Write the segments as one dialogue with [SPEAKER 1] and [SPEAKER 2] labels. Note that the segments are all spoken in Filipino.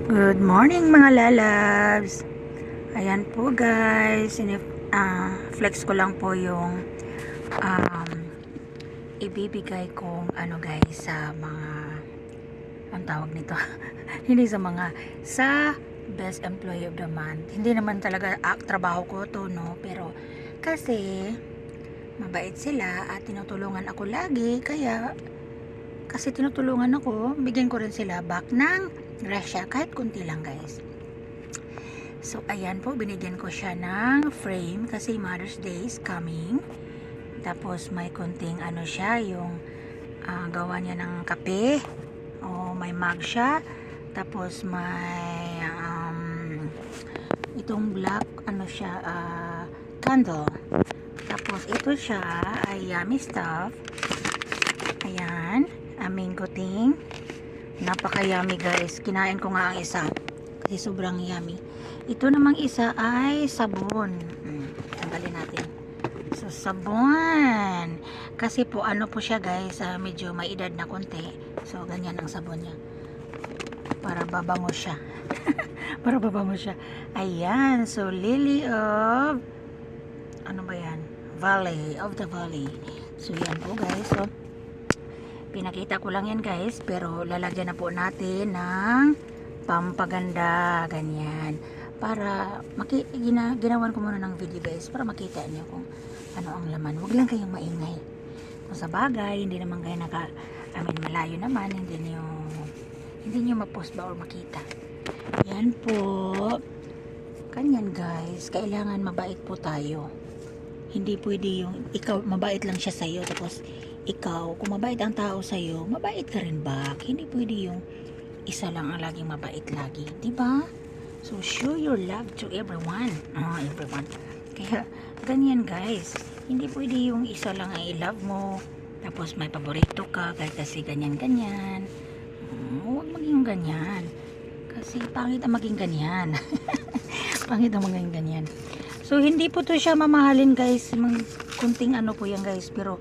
[SPEAKER 1] Good morning mga lalabs. Ayan po guys, flex ko lang po yung um, ibibigay kong ano guys sa mga ang tawag nito. Hindi sa mga sa best employee of the month. Hindi naman talaga trabaho ko to, no, pero kasi mabait sila at tinutulungan ako lagi, kaya kasi tinutulungan ako, bigyan ko rin sila back ng grasya kahit kunti lang guys. So ayan po, binigyan ko siya ng frame kasi Mother's Day is coming. Tapos may konting ano siya, yung gawa niya ng kape. O may mug siya. Tapos may itong black ano siya, candle. Tapos ito siya ay yummy stuff. Ayan, mango ting. Napaka yummy guys. Kinain ko nga ang isa kasi sobrang yummy. Ito namang isa ay sabon. Tanggalin natin. So sabon, kasi po ano po siya guys, medyo may edad na konti. So ganyan ang sabon niya, para babango siya. Para babango siya. Ayan, so Lily of ano ba yan, Valley of the Valley. So yan po guys. So pinakita ko lang yan guys, pero lalagyan na po natin ng pampaganda, ganyan, para ginawan ko muna ng video guys para makita niyo kung ano ang laman. Huwag lang kayong maingay kung sa bagay, hindi naman kayo malayo naman, hindi niyo ma-post ba or makita. Yan po, kanyan guys, kailangan mabait po tayo. Hindi pwede yung ikaw mabait lang siya sa'yo, tapos ikaw, kung mabait ang tao sa'yo, mabait ka rin back. Hindi pwede yung isa lang ang laging mabait lagi, diba? So show your love to everyone. Everyone. Kaya ganyan guys, hindi pwede yung isa lang ay love mo tapos may paborito ka kasi ganyan. Huwag maging ganyan, kasi pangit ang maging ganyan. Pangit ang maging ganyan. So hindi po to siya mamahalin guys, kunting ano po yan guys, pero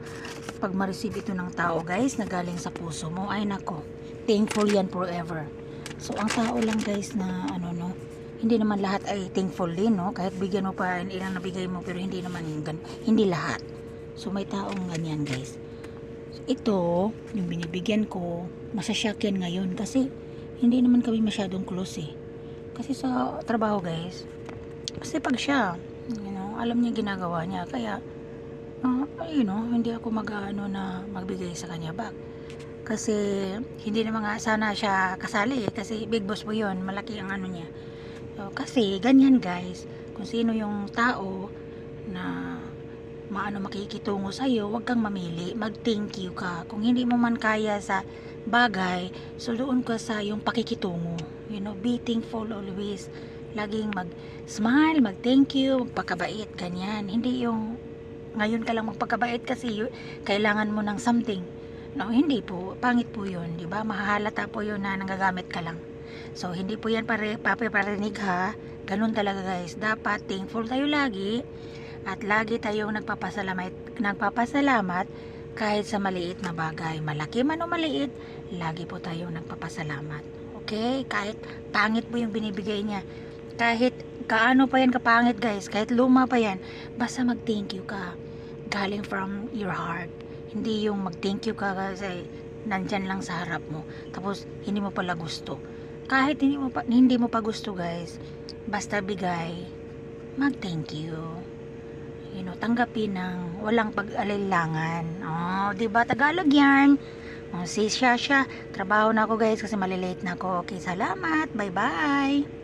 [SPEAKER 1] pag ma-receive ito ng tao guys na galing sa puso mo, ay nako, thankful yan forever. So ang tao lang guys na ano, no, hindi naman lahat ay thankful din, no, kahit bigyan mo pa ilang nabigay mo, pero hindi naman hindi lahat. So may taong ganyan guys. So, ito yung binibigyan ko, masashock yan ngayon kasi hindi naman kami masyadong close kasi sa trabaho guys. Kasi pag siya, alam niya ginagawa niya, kaya hindi ako mag-ano na magbigay sa kanya back. Kasi hindi naman nga sana siya kasali kasi big boss po yun, malaki ang ano niya. So, kasi ganyan guys, kung sino yung tao na makikitungo sa'yo, huwag kang mamili, mag thank you ka. Kung hindi mo man kaya sa bagay, so doon ka sa yung pakikitungo, be thankful always. Laging mag smile, mag thank you, magpakabait, ganyan. Hindi yung ngayon ka lang magpagkabait kasi kailangan mo ng something, no, hindi po, pangit po yun, di ba? Mahahalata po yun na nanggagamit ka lang. So hindi po yan paparinig ha. Ganun talaga guys, dapat thankful tayo lagi at lagi tayong nagpapasalamat kahit sa maliit na bagay, malaki man o maliit, lagi po tayong nagpapasalamat. Okay, kahit pangit po yung binibigay niya, kahit kaano pa yan kapangit guys, kahit luma pa yan, basta mag thank you ka galing from your heart. Hindi yung mag thank you ka kasi nandyan lang sa harap mo tapos hindi mo pala gusto. Kahit hindi mo pa gusto guys, basta bigay, mag thank you, tanggapin ng walang pag-alilangan. Diba Tagalog yan? Si Shasha, trabaho na ako guys kasi malilate na ako. Okay, salamat, bye bye.